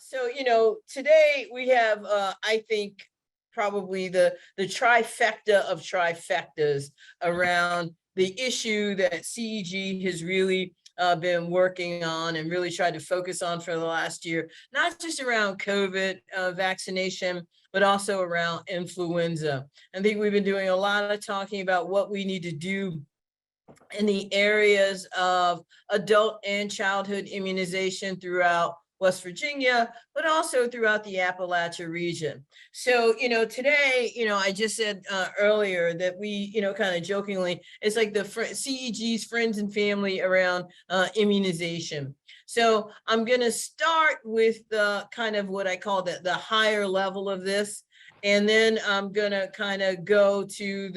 So, today we have, I think, probably the trifecta of trifectas around the issue that CEG has really been working on and really tried to focus on for the last year, not just around COVID vaccination, but also around influenza. I think we've been doing a lot of talking about what we need to do in the areas of adult and childhood immunization throughout West Virginia, but also throughout the Appalachia region. So, today, I just said earlier that we, kind of jokingly, it's like the CEG's friends and family around immunization. So I'm going to start with the kind of what I call the higher level of this. And then I'm going to kind of go to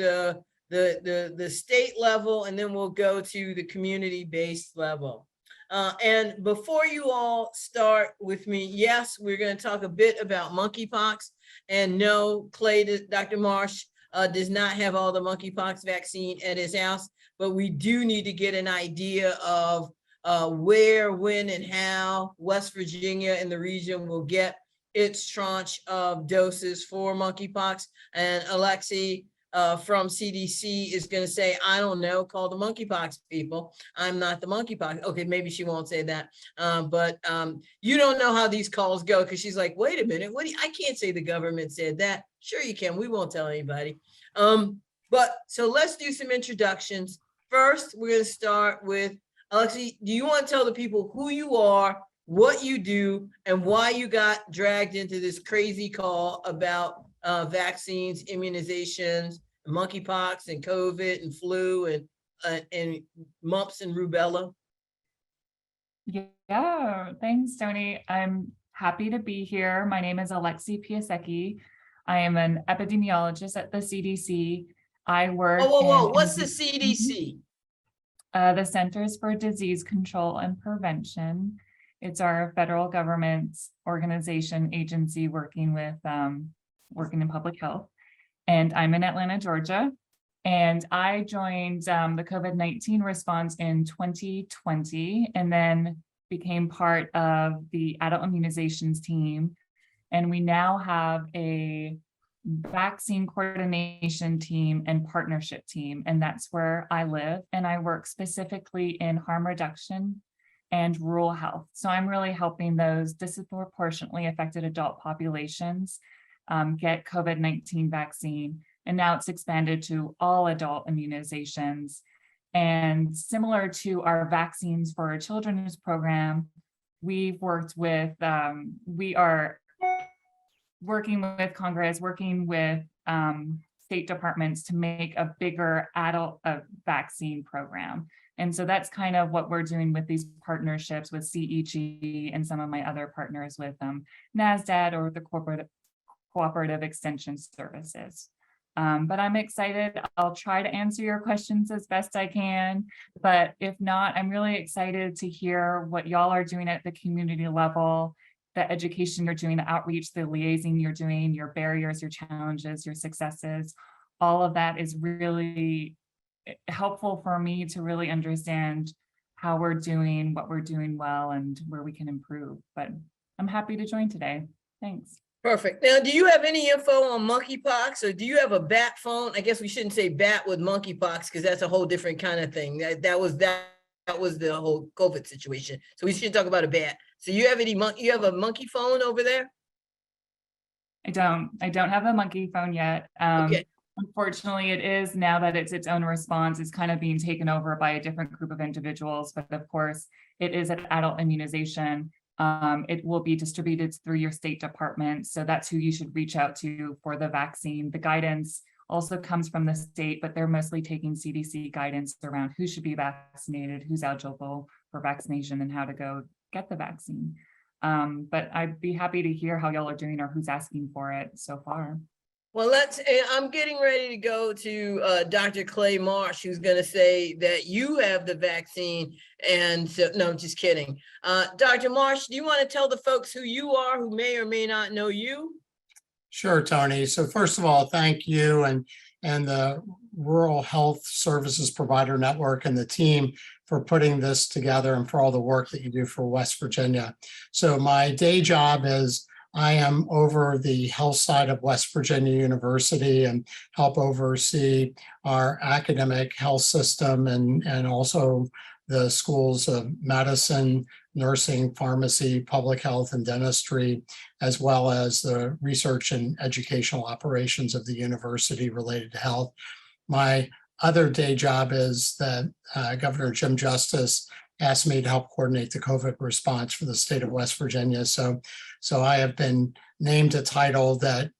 the state level, and then we'll go to the community-based level. And before you all start with me, yes, we're going to talk a bit about monkeypox. And no, Dr. Marsh does not have all the monkeypox vaccine at his house, but we do need to get an idea of where, when, and how West Virginia and the region will get its tranche of doses for monkeypox. And Alexi from CDC is going to say, I don't know, call the monkeypox people. I'm not the monkeypox. Okay, maybe she won't say that. But you don't know how these calls go, because she's like, wait a minute, I can't say the government said that. Sure you can. We won't tell anybody. But so let's do some introductions. First, we're going to start with Alexi. Do you want to tell the people who you are, what you do, and why you got dragged into this crazy call about vaccines, immunizations, monkeypox, and COVID, and flu, and mumps and rubella? Yeah, thanks, Tony. I'm happy to be here. My name is Alexi Piasecki. I am an epidemiologist at the CDC. I work. Whoa! What's the CDC? The Centers for Disease Control and Prevention. It's our federal government organization agency working in public health. And I'm in Atlanta, Georgia. And I joined the COVID-19 response in 2020, and then became part of the adult immunizations team. And we now have a vaccine coordination team and partnership team. And that's where I live. And I work specifically in harm reduction and rural health. So I'm really helping those disproportionately affected adult populations get COVID-19 vaccine. And now it's expanded to all adult immunizations. And similar to our Vaccines for Our Children's program, we've worked with, we are working with Congress, working with state departments to make a bigger adult vaccine program. And so that's kind of what we're doing with these partnerships with CEG and some of my other partners with NASDAQ or the Cooperative Extension Services. But I'm excited. I'll try to answer your questions as best I can. But if not, I'm really excited to hear what y'all are doing at the community level, the education you're doing, the outreach, the liaising you're doing, your barriers, your challenges, your successes. All of that is really helpful for me to really understand how we're doing, what we're doing well, and where we can improve. But I'm happy to join today. Thanks. Perfect. Now, do you have any info on monkeypox, or do you have a bat phone? I guess we shouldn't say bat with monkeypox, because that's a whole different kind of thing. That was the whole COVID situation. So we should talk about a bat. So you have you have a monkey phone over there? I don't have a monkey phone yet. Okay. Unfortunately, it is, now that it's its own response, it's kind of being taken over by a different group of individuals. But of course, it is an adult immunization. It will be distributed through your state department. So that's who you should reach out to for the vaccine. The guidance also comes from the state, but they're mostly taking CDC guidance around who should be vaccinated, who's eligible for vaccination, and how to go get the vaccine. But I'd be happy to hear how y'all are doing or who's asking for it so far. Well, I'm getting ready to go to Dr. Clay Marsh, who's going to say that you have the vaccine. And so, no, just kidding. Dr. Marsh, do you want to tell the folks who you are, who may or may not know you? Sure, Tony. So first of all, thank you and the Rural Health Services Provider Network and the team for putting this together and for all the work that you do for West Virginia. So my day job is I am over the health side of West Virginia University and help oversee our academic health system and also the schools of medicine, nursing, pharmacy, public health, and dentistry, as well as the research and educational operations of the university related to health. My other day job is that Governor Jim Justice asked me to help coordinate the COVID response for the state of West Virginia. So I have been named a title that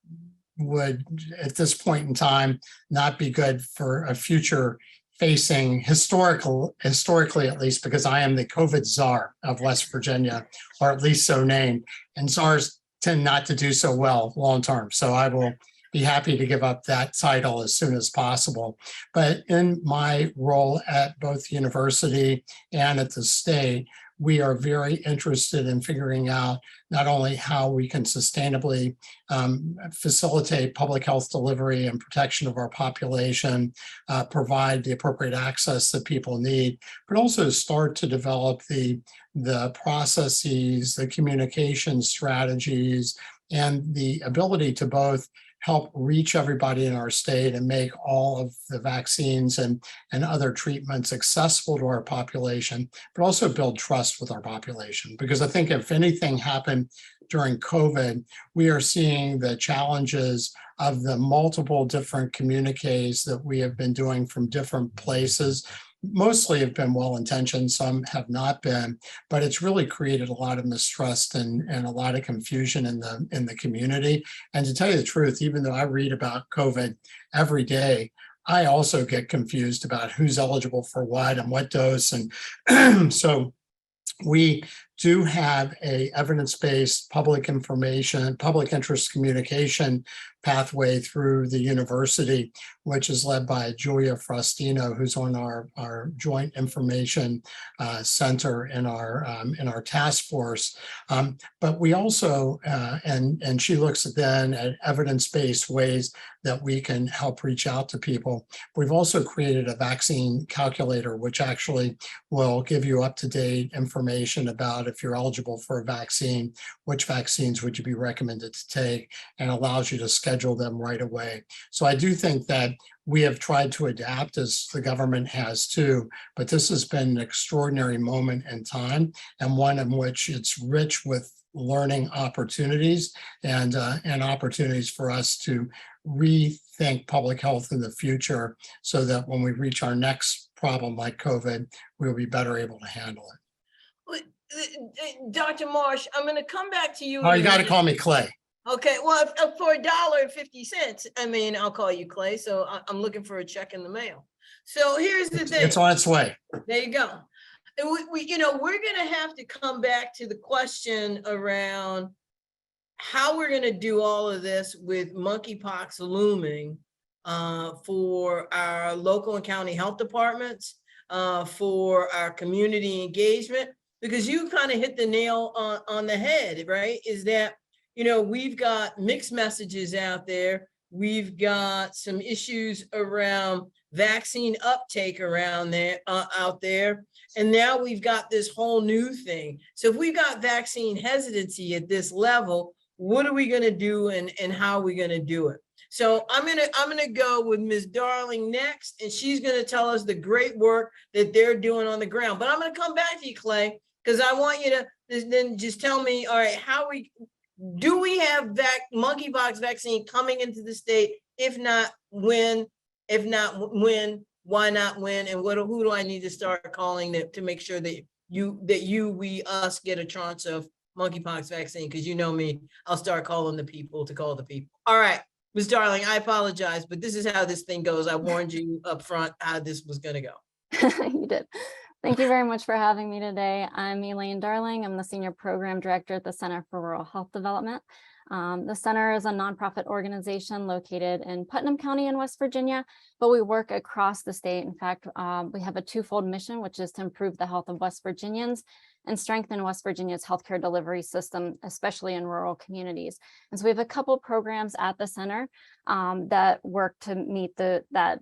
would, at this point in time, not be good for a future facing historically, at least, because I am the COVID czar of West Virginia, or at least so named. And czars tend not to do so well long term. So I will be happy to give up that title as soon as possible. But in my role at both university and at the state, we are very interested in figuring out not only how we can sustainably facilitate public health delivery and protection of our population, provide the appropriate access that people need, but also start to develop the processes, the communication strategies, and the ability to both help reach everybody in our state and make all of the vaccines and other treatments accessible to our population, but also build trust with our population. Because I think if anything happened during COVID, we are seeing the challenges of the multiple different communiques that we have been doing from different places. Mostly have been well-intentioned, some have not been, but it's really created a lot of mistrust and a lot of confusion in the community. And to tell you the truth, even though I read about COVID every day, I also get confused about who's eligible for what and what dose. And so we do have a evidence-based public information, public interest communication pathway through the university, which is led by Julia Frostino, who's on our joint information center in our task force. But we also, and she looks then at evidence-based ways that we can help reach out to people. We've also created a vaccine calculator, which actually will give you up-to-date information about if you're eligible for a vaccine, which vaccines would you be recommended to take, and allows you to schedule them right away. So I do think that we have tried to adapt, as the government has too, but this has been an extraordinary moment in time, and one in which it's rich with learning opportunities and opportunities for us to rethink public health in the future so that when we reach our next problem like COVID, we'll be better able to handle it. Dr. Marsh, I'm going to come back to you. Oh, you got to call me Clay. Okay, well, for $1.50, I mean, I'll call you Clay. So I'm looking for a check in the mail. So here's the thing. It's on its way. There you go. And we're going to have to come back to the question around how we're going to do all of this with monkeypox looming for our local and county health departments, for our community engagement, because you kind of hit the nail on the head, right? Is that, we've got mixed messages out there. We've got some issues around vaccine uptake around there, out there. And now we've got this whole new thing. So if we've got vaccine hesitancy at this level, what are we going to do and how are we going to do it? So I'm gonna go with Ms. Darling next, and she's going to tell us the great work that they're doing on the ground. But I'm going to come back to you, Clay, because I want you to then just tell me, all right, do we have monkeypox vaccine coming into the state? If not, when? If not, when? Why not when? And who do I need to start calling to make sure that we get a tranche of monkeypox vaccine? Because you know me, I'll start calling the people to call the people. All right, Ms. Darling, I apologize, but this is how this thing goes. I warned you up front how this was going to go. You did. Thank you very much for having me today. I'm Elaine Darling. I'm the Senior Program Director at the Center for Rural Health Development. The center is a nonprofit organization located in Putnam County in West Virginia, but we work across the state. In fact, we have a twofold mission, which is to improve the health of West Virginians and strengthen West Virginia's healthcare delivery system, especially in rural communities. And so we have a couple programs at the center that work to meet that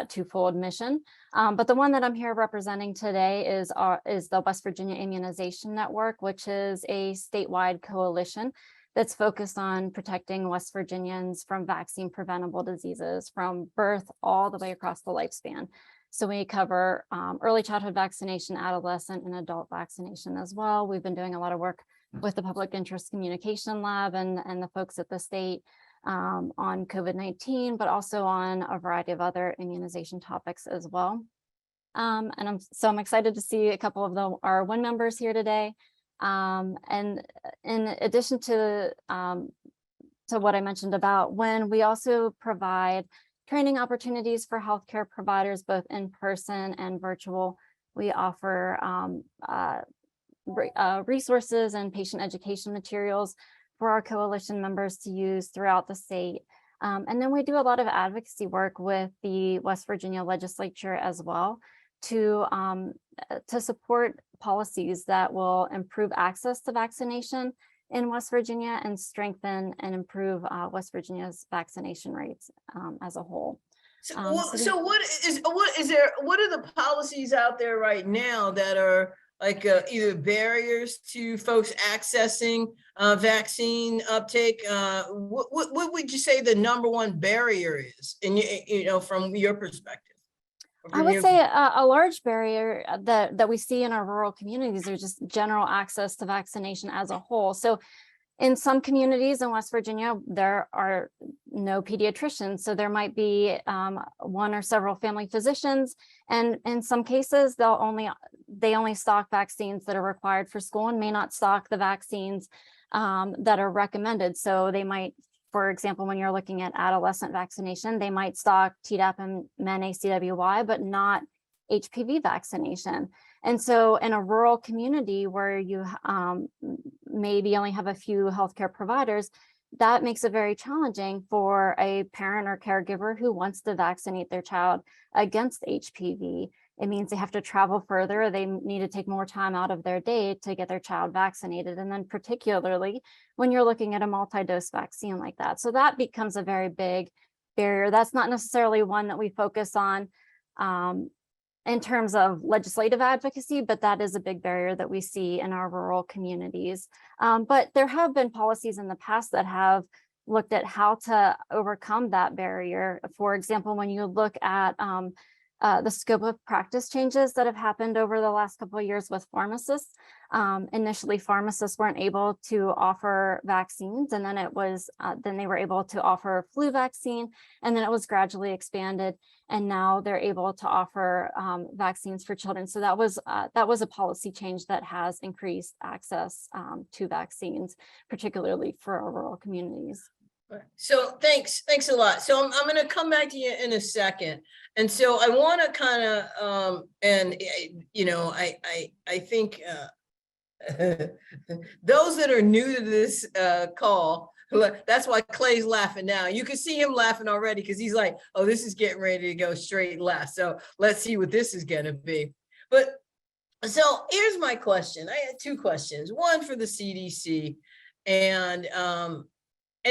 twofold mission. But the one that I'm here representing today is the West Virginia Immunization Network, which is a statewide coalition that's focused on protecting West Virginians from vaccine preventable diseases from birth all the way across the lifespan. So we cover early childhood vaccination, adolescent and adult vaccination as well. We've been doing a lot of work with the Public Interest Communication Lab and the folks at the state on COVID-19, but also on a variety of other immunization topics as well. And I'm excited to see a couple of our WIN members here today. And in addition to what I mentioned about WIN, we also provide training opportunities for healthcare providers, both in person and virtual. We offer resources and patient education materials for our coalition members to use throughout the state. And then we do a lot of advocacy work with the West Virginia legislature as well to support policies that will improve access to vaccination in West Virginia and strengthen and improve West Virginia's vaccination rates as a whole. So what are the policies out there right now that are like either barriers to folks accessing vaccine uptake? What would you say the number one barrier is, from your perspective? I would say a large barrier that we see in our rural communities are just general access to vaccination as a whole. So in some communities in West Virginia, there are no pediatricians. So there might be one or several family physicians. And in some cases, they only stock vaccines that are required for school and may not stock the vaccines that are recommended. So they might, for example, when you're looking at adolescent vaccination, they might stock Tdap and MenACWY, but not HPV vaccination. And so in a rural community where you maybe only have a few healthcare providers, that makes it very challenging for a parent or caregiver who wants to vaccinate their child against HPV. It means they have to travel further. They need to take more time out of their day to get their child vaccinated. And then particularly when you're looking at a multi-dose vaccine like that. So that becomes a very big barrier. That's not necessarily one that we focus on in terms of legislative advocacy, but that is a big barrier that we see in our rural communities. But there have been policies in the past that have looked at how to overcome that barrier. For example, when you look at the scope of practice changes that have happened over the last couple of years with pharmacists. Initially, pharmacists weren't able to offer vaccines, and then then they were able to offer flu vaccine, and then it was gradually expanded, and now they're able to offer vaccines for children. So that was a policy change that has increased access to vaccines, particularly for our rural communities. So thanks a lot. So I'm going to come back to you in a second. And so I want to kind of, I think those that are new to this call, that's why Clay's laughing now. You can see him laughing already because he's like, oh, this is getting ready to go straight left. So let's see what this is going to be. But so here's my question. I had two questions, one for the CDC and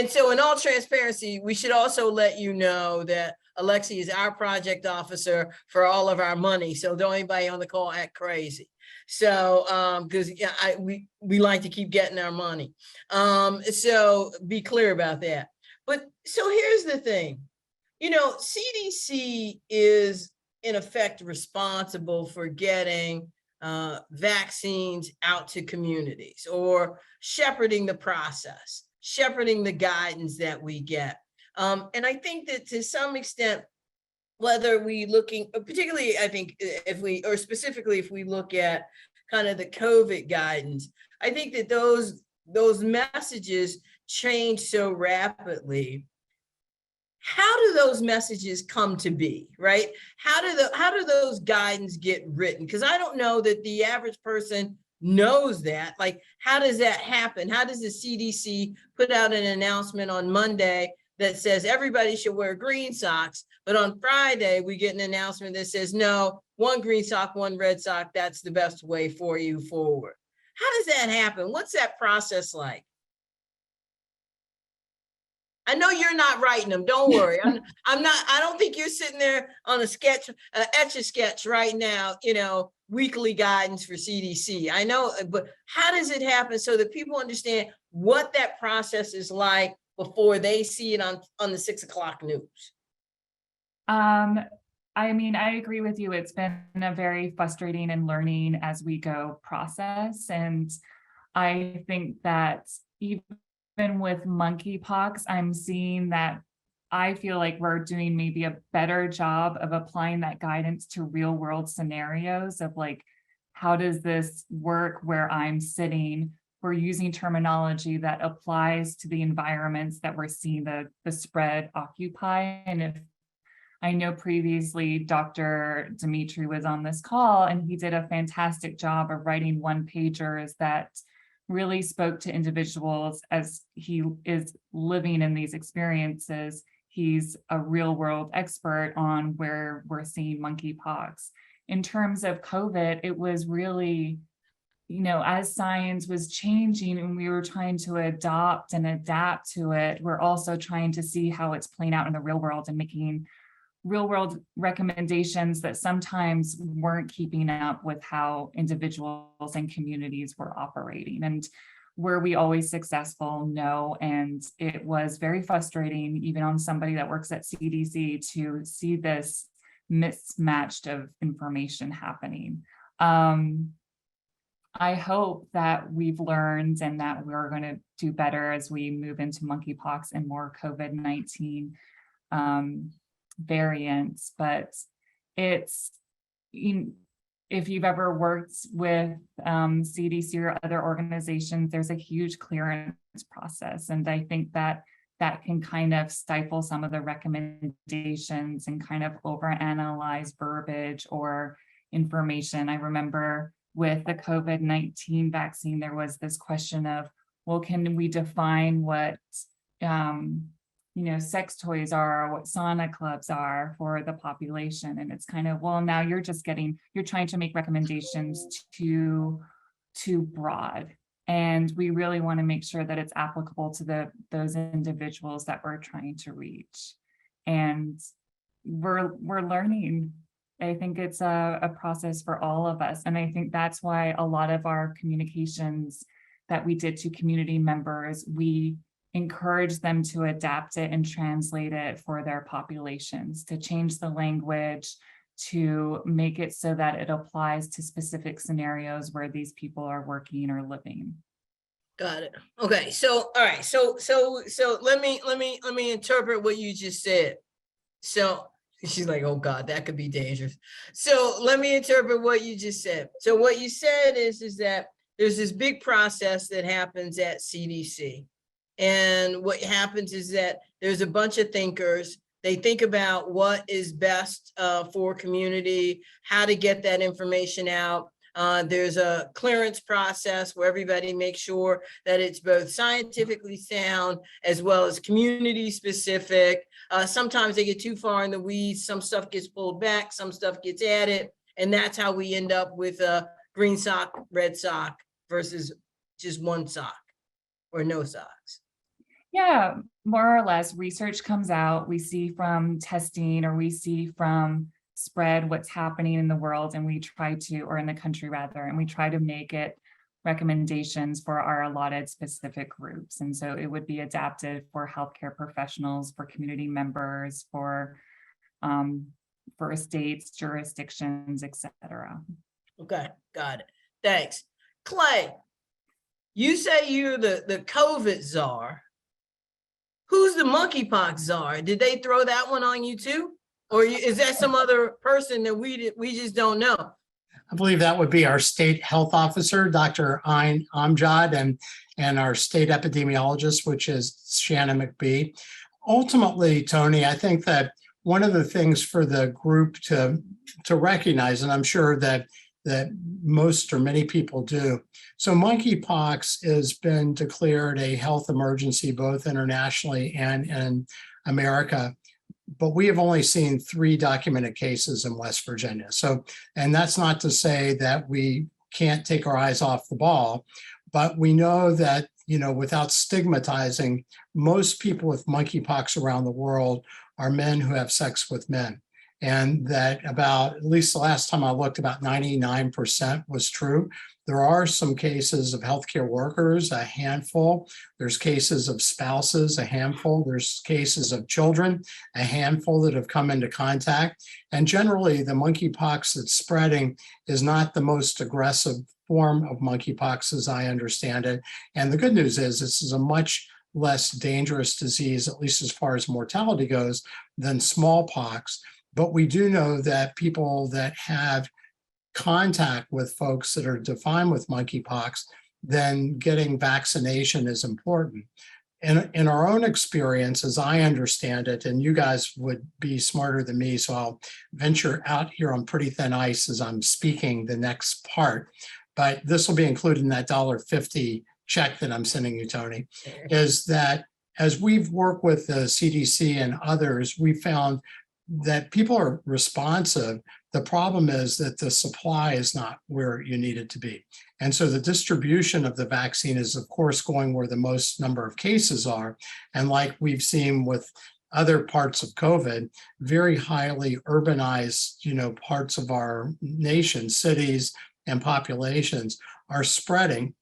so in all transparency, we should also let you know that Alexi is our project officer for all of our money. So don't anybody on the call act crazy. So because we like to keep getting our money. So be clear about that. But so here's the thing, CDC is in effect responsible for getting vaccines out to communities or shepherding the process, shepherding the guidance that we get. And I think that to some extent, whether we looking, particularly, I think if we look at kind of the COVID guidance, I think that those messages change so rapidly. How do those messages come to be, right? How do those guidance get written? Because I don't know that the average person knows that. Like, how does that happen? How does the CDC put out an announcement on Monday that says everybody should wear green socks, but on Friday we get an announcement that says no, one green sock, one red sock, that's the best way for you forward? How does that happen? What's that process like? I know you're not writing them. Don't worry. I'm not. I don't think you're sitting there on a sketch, Etch-a-Sketch right now. Weekly guidance for CDC. I know, but how does it happen so that people understand what that process is like before they see it on the 6 o'clock news? I mean, I agree with you. It's been a very frustrating and learning as we go process. And I think that even with monkeypox, I'm seeing that I feel like we're doing maybe a better job of applying that guidance to real world scenarios of like, how does this work where I'm sitting? We're using terminology that applies to the environments that we're seeing the spread occupy. And if I know previously Dr. Dimitri was on this call and he did a fantastic job of writing one-pagers that really spoke to individuals as he is living in these experiences. He's a real world expert on where we're seeing monkeypox. In terms of COVID, it was really, as science was changing and we were trying to adopt and adapt to it, we're also trying to see how it's playing out in the real world and making real world recommendations that sometimes weren't keeping up with how individuals and communities were operating. And were we always successful? No. And it was very frustrating, even on somebody that works at CDC, to see this mismatched of information happening. I hope that we've learned and that we're going to do better as we move into monkeypox and more COVID-19 variants, but it's, if you've ever worked with CDC or other organizations, there's a huge clearance process. And I think that can kind of stifle some of the recommendations and kind of overanalyze verbiage or information. I remember with the COVID-19 vaccine, there was this question of, well, can we define what sex toys are, or what sauna clubs are for the population? And it's kind of, well, now you're trying to make recommendations too broad. And we really want to make sure that it's applicable to those individuals that we're trying to reach. And we're learning. I think it's a process for all of us. And I think that's why a lot of our communications that we did to community members, we encourage them to adapt it and translate it for their populations, to change the language, to make it so that it applies to specific scenarios where these people are working or living. Got it. Okay. So, all right. So let me interpret what you just said. So she's like, oh God, that could be dangerous. So let me interpret what you just said. So what you said is that there's this big process that happens at CDC. And what happens is that there's a bunch of thinkers. They think about what is best for community, how to get that information out. There's a clearance process where everybody makes sure that it's both scientifically sound as well as community specific. Sometimes they get too far in the weeds. Some stuff gets pulled back, some stuff gets added. And that's how we end up with a green sock, red sock versus just one sock or no socks. Yeah, more or less. Research comes out, we see from testing or we see from spread what's happening in the world, and we try to, or in the country rather, and we try to make it recommendations for our allotted specific groups. And so it would be adapted for healthcare professionals, for community members, for states, jurisdictions, etc. Okay, got it. Thanks. Clay, you say you're the COVID czar. Who's the monkeypox czar? Did they throw that one on you too? Or is that some other person that we just don't know? I believe that would be our state health officer, Dr. Ayn Amjad, and our state epidemiologist, which is Shannon McBee. Ultimately, Tony, I think that one of the things for the group to recognize, and I'm sure that most or many people do. So monkeypox has been declared a health emergency, both internationally and in America, but we have only seen 3 documented cases in West Virginia. So, and that's not to say that we can't take our eyes off the ball. But we know that, without stigmatizing, most people with monkeypox around the world are men who have sex with men. And that about, at least the last time I looked, about 99% was true. There are some cases of healthcare workers, a handful. There's cases of spouses, a handful. There's cases of children, a handful that have come into contact. And generally, the monkeypox that's spreading is not the most aggressive form of monkeypox, as I understand it. And the good news is this is a much less dangerous disease, at least as far as mortality goes, than smallpox. But we do know that people that have contact with folks that are defined with monkeypox, then getting vaccination is important. In our own experience, as I understand it, and you guys would be smarter than me, so I'll venture out here on pretty thin ice as I'm speaking the next part, but this will be included in that $1.50 check that I'm sending you, Tony, is that as we've worked with the CDC and others, we found that people are responsive. The problem is that the supply is not where you need it to be. And so the distribution of the vaccine is, of course, going where the most number of cases are. And like we've seen with other parts of COVID, very highly urbanized, parts of our nation, cities and populations are spreading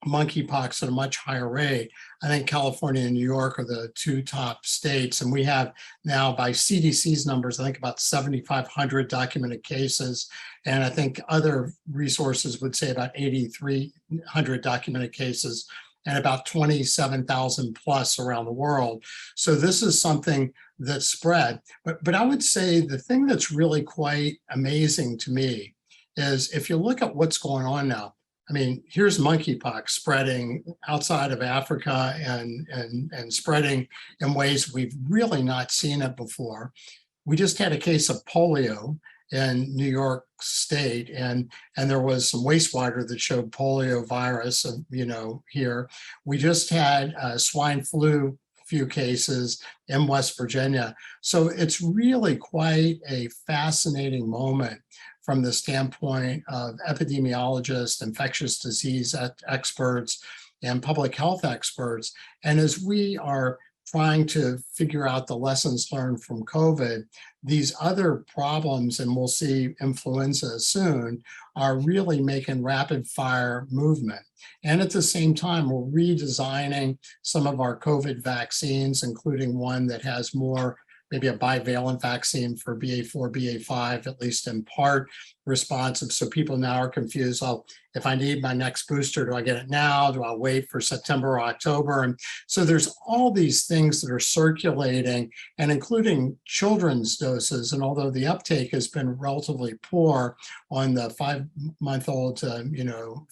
monkeypox at a much higher rate. I think California and New York are the two top states. And we have now, by CDC's numbers, I think about 7,500 documented cases. And I think other resources would say about 8,300 documented cases and about 27,000 plus around the world. So this is something that's spread. But I would say the thing that's really quite amazing to me is if you look at what's going on now, I mean, here's monkeypox spreading outside of Africa and spreading in ways we've really not seen it before. We just had a case of polio in New York State, and there was some wastewater that showed polio virus, here. We just had swine flu few cases in West Virginia. So it's really quite a fascinating moment from the standpoint of epidemiologists, infectious disease experts, and public health experts. And as we are trying to figure out the lessons learned from COVID, these other problems, and we'll see influenza soon, are really making rapid fire movement. And at the same time, we're redesigning some of our COVID vaccines, including one that has more, maybe a bivalent vaccine for BA4, BA5, at least in part responsive. So people now are confused. Oh, if I need my next booster, do I get it now? Do I wait for September or October? And so there's all these things that are circulating, and including children's doses. And although the uptake has been relatively poor on the 5-month-old to,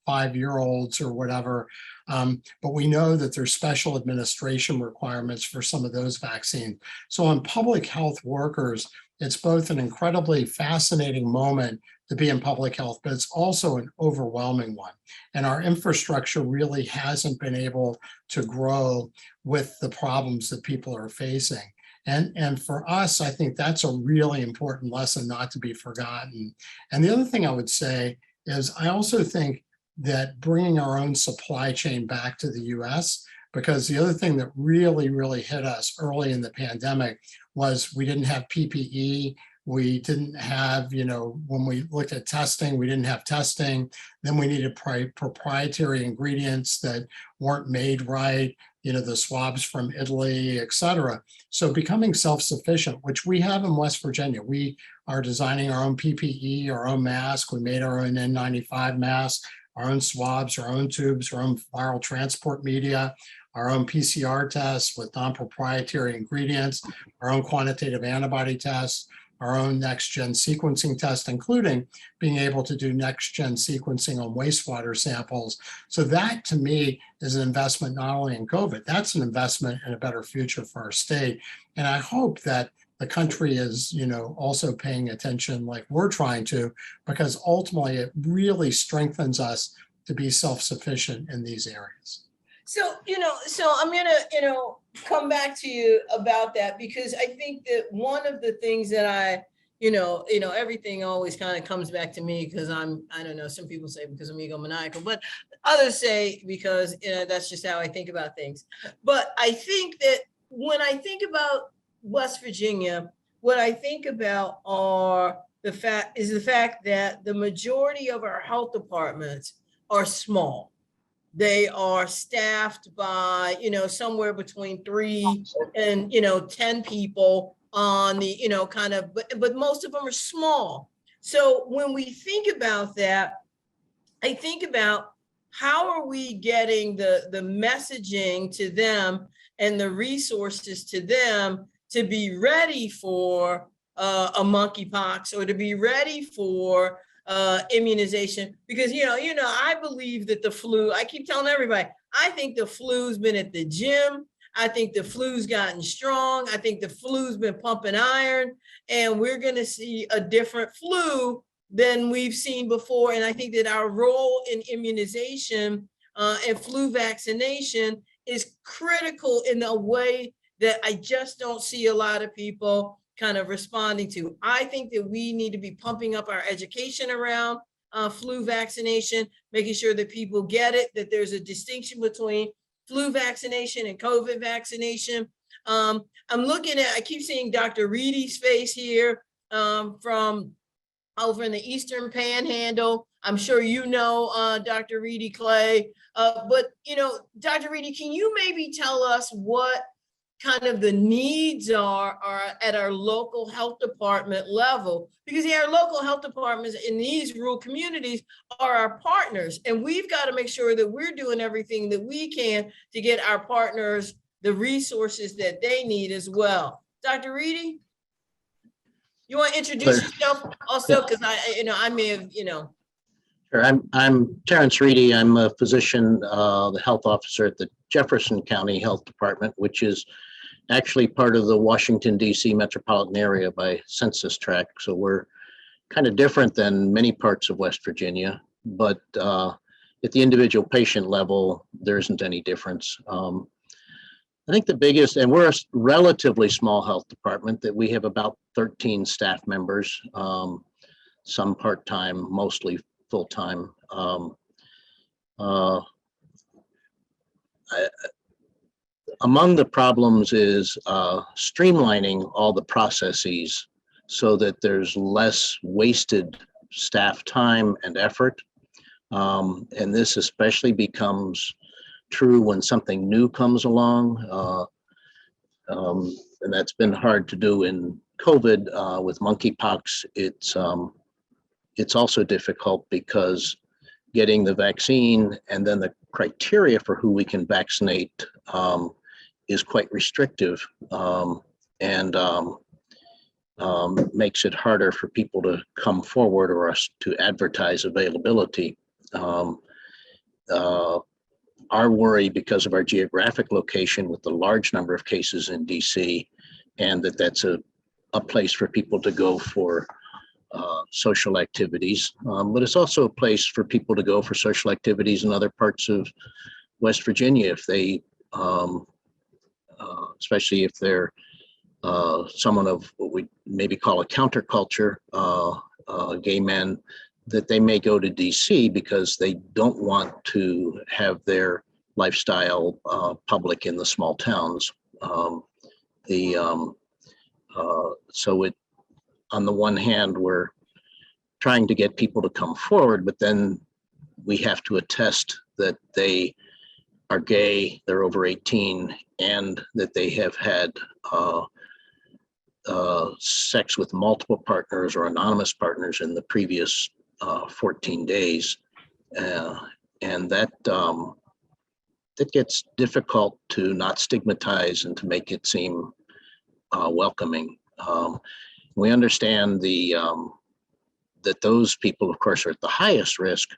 5-year-olds or whatever. But we know that there's special administration requirements for some of those vaccines. So on public health workers, it's both an incredibly fascinating moment to be in public health, but it's also an overwhelming one. And our infrastructure really hasn't been able to grow with the problems that people are facing. And for us, I think that's a really important lesson not to be forgotten. And the other thing I would say is I also think that bringing our own supply chain back to the US, because the other thing that really, really hit us early in the pandemic was we didn't have PPE. We didn't have, when we looked at testing, we didn't have testing. Then we needed proprietary ingredients that weren't made right, the swabs from Italy, et cetera. So becoming self-sufficient, which we have in West Virginia. We are designing our own PPE, our own mask. We made our own N95 mask, our own swabs, our own tubes, our own viral transport media, our own PCR tests with non-proprietary ingredients, our own quantitative antibody tests, our own next-gen sequencing test, including being able to do next-gen sequencing on wastewater samples. So that, to me, is an investment not only in COVID, that's an investment in a better future for our state. And I hope that the country is, also paying attention like we're trying to, because ultimately it really strengthens us to be self-sufficient in these areas. So, so I'm gonna, come back to you about that, because I think that one of the things that I everything always kind of comes back to me because I don't know, some people say because I'm egomaniacal, but others say because that's just how I think about things. But I think that when I think about West Virginia, what I think about are the fact that the majority of our health departments are small. They are staffed by, somewhere between 3 and, 10 people on the, but most of them are small. So when we think about that, I think about how are we getting the messaging to them and the resources to them to be ready for a monkeypox or to be ready for immunization, because I believe that the flu, I keep telling everybody, I think the flu's been at the gym. I think the flu's gotten strong. I think the flu's been pumping iron, and we're going to see a different flu than we've seen before. And I think that our role in immunization and flu vaccination is critical in a way that I just don't see a lot of people kind of responding to. I think that we need to be pumping up our education around flu vaccination, making sure that people get it, that there's a distinction between flu vaccination and COVID vaccination. I'm looking at, I keep seeing Dr. Reedy's face here from over in the Eastern Panhandle. I'm sure Dr. Reedy Clay. But Dr. Reedy, can you maybe tell us what kind of the needs are at our local health department level? Because our local health departments in these rural communities are our partners, and we've got to make sure that we're doing everything that we can to get our partners the resources that they need as well. Dr. Reedy, you want to introduce yourself also, because I may have, Sure. I'm Terrence Reedy. I'm a physician, the health officer at the Jefferson County Health Department, which is actually part of the Washington, D.C. metropolitan area by census tract. So we're kind of different than many parts of West Virginia, but at the individual patient level, there isn't any difference. I think the biggest, and we're a relatively small health department, that we have about 13 staff members, some part-time, mostly full-time. Among the problems is streamlining all the processes so that there's less wasted staff time and effort. And this especially becomes true when something new comes along. And that's been hard to do in COVID with monkeypox. It's also difficult because getting the vaccine and then the criteria for who we can vaccinate is quite restrictive, and makes it harder for people to come forward or us to advertise availability. Our worry, because of our geographic location with the large number of cases in DC, and that's a place for people to go for social activities, but it's also a place for people to go for social activities in other parts of West Virginia if they, especially if they're someone of what we maybe call a counterculture, gay men, that they may go to DC because they don't want to have their lifestyle public in the small towns. So on the one hand, we're trying to get people to come forward, but then we have to attest that they are gay, they're over 18, and that they have had sex with multiple partners or anonymous partners in the previous 14 days. And that gets difficult to not stigmatize and to make it seem welcoming. We understand that those people, of course, are at the highest risk,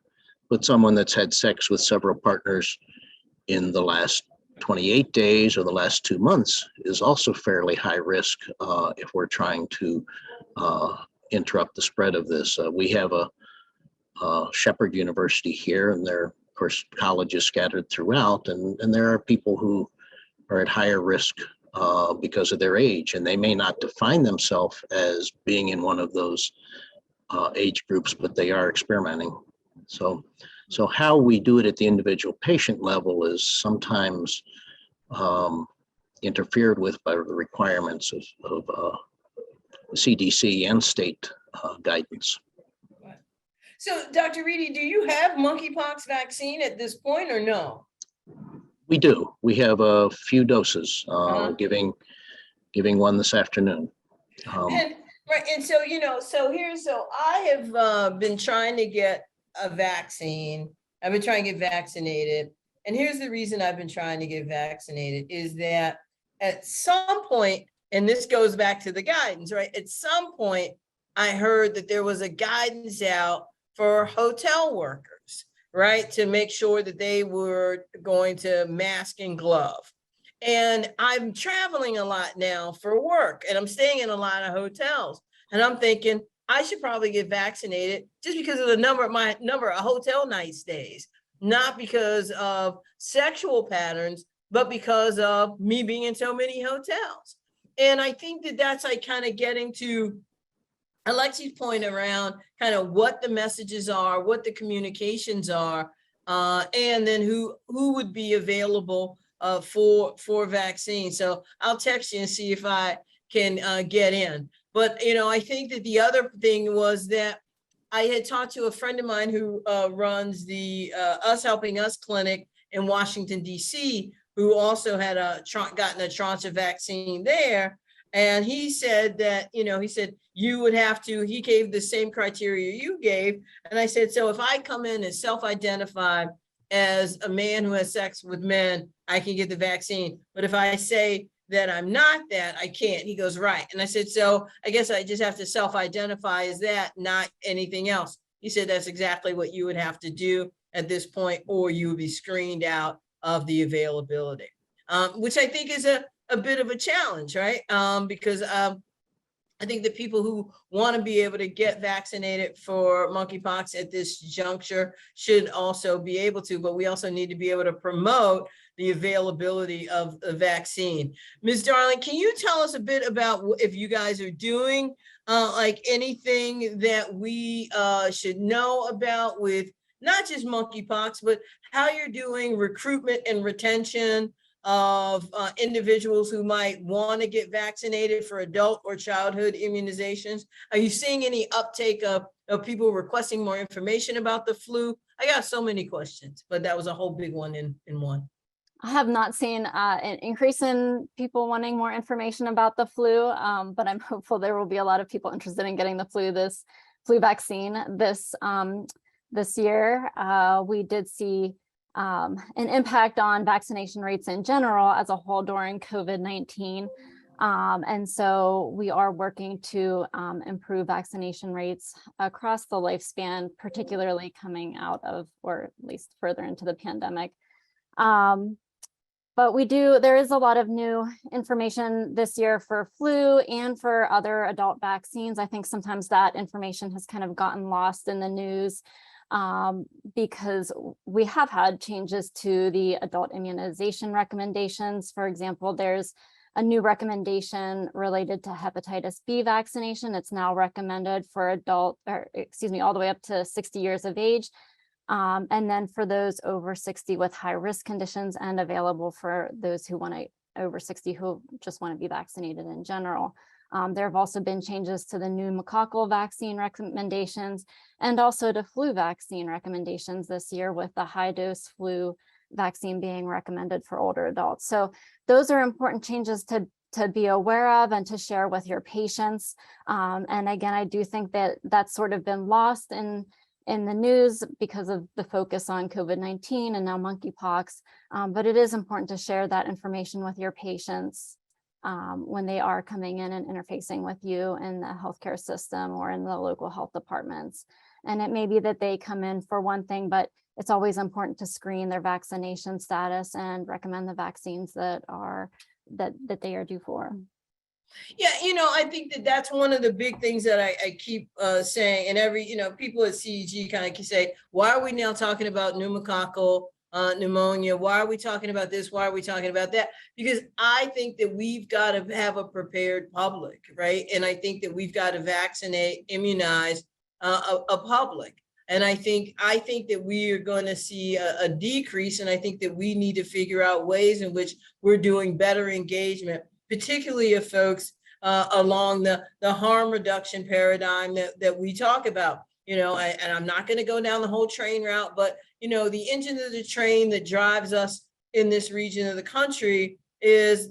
but someone that's had sex with several partners in the last 28 days or the last 2 months is also fairly high risk if we're trying to interrupt the spread of this. We have a Shepherd University here, and there are, of course, colleges scattered throughout, and there are people who are at higher risk because of their age, and they may not define themselves as being in one of those age groups, but they are experimenting. So how we do it at the individual patient level is sometimes interfered with by the requirements of CDC and state guidance. So, Dr. Reedy, do you have monkeypox vaccine at this point or no? We do. We have a few doses, Uh-huh. giving one this afternoon. And right, and so so I have been trying to get a vaccine. I've been trying to get vaccinated, and here's the reason I've been trying to get vaccinated is that at some point, and this goes back to the guidance, right? At some point, I heard that there was a guidance out for hotel workers, right, to make sure that they were going to mask and glove. And I'm traveling a lot now for work, and I'm staying in a lot of hotels. And I'm thinking I should probably get vaccinated just because of the number of hotel night stays, not because of sexual patterns, but because of me being in so many hotels. And I think that that's like kind of getting to Alexi's point around kind of what the messages are, what the communications are, and then who would be available for vaccine. So I'll text you and see if I can get in. But I think that the other thing was that I had talked to a friend of mine who runs the Us Helping Us clinic in Washington, D.C., who also had gotten a tranche of vaccine there. And he said that, he said, you would have to, he gave the same criteria you gave. And I said, so if I come in and self-identify as a man who has sex with men, I can get the vaccine. But if I say that I'm not that, I can't. He goes, right. And I said, so I guess I just have to self-identify as that, not anything else. He said, that's exactly what you would have to do at this point, or you would be screened out of the availability, which I think is a bit of a challenge, right? Because I think the people who want to be able to get vaccinated for monkeypox at this juncture should also be able to, but we also need to be able to promote the availability of the vaccine. Ms. Darling, can you tell us a bit about if you guys are doing like anything that we should know about with not just monkeypox, but how you're doing recruitment and retention of individuals who might want to get vaccinated for adult or childhood immunizations? Are you seeing any uptake of people requesting more information about the flu? I got so many questions, but that was a whole big one in one. I have not seen an increase in people wanting more information about the flu, but I'm hopeful there will be a lot of people interested in getting the flu vaccine this year. We did see an impact on vaccination rates in general as a whole during COVID-19. And so we are working to improve vaccination rates across the lifespan, particularly coming out of, or at least further into the pandemic. But there is a lot of new information this year for flu and for other adult vaccines. I think sometimes that information has kind of gotten lost in the news because we have had changes to the adult immunization recommendations. For example, there's a new recommendation related to hepatitis B vaccination. It's now recommended for all the way up to 60 years of age. And then for those over 60 with high risk conditions, and available for those who over 60 who just want to be vaccinated in general. There have also been changes to the pneumococcal vaccine recommendations and also to flu vaccine recommendations this year, with the high dose flu vaccine being recommended for older adults. So those are important changes to be aware of and to share with your patients. And again, I do think that that's sort of been lost in the news because of the focus on COVID-19 and now monkeypox. But it is important to share that information with your patients when they are coming in and interfacing with you in the healthcare system or in the local health departments. And it may be that they come in for one thing, but it's always important to screen their vaccination status and recommend the vaccines that they are due for. Yeah, I think that that's one of the big things that I keep saying, and people at CEG kind of say, why are we now talking about pneumococcal pneumonia? Why are we talking about this? Why are we talking about that? Because I think that we've got to have a prepared public, right? And I think that we've got to vaccinate, immunize a public. And I think that we are going to see a decrease. And I think that we need to figure out ways in which we're doing better engagement, particularly of folks along the harm reduction paradigm that we talk about. And I'm not going to go down the whole train route, but the engine of the train that drives us in this region of the country is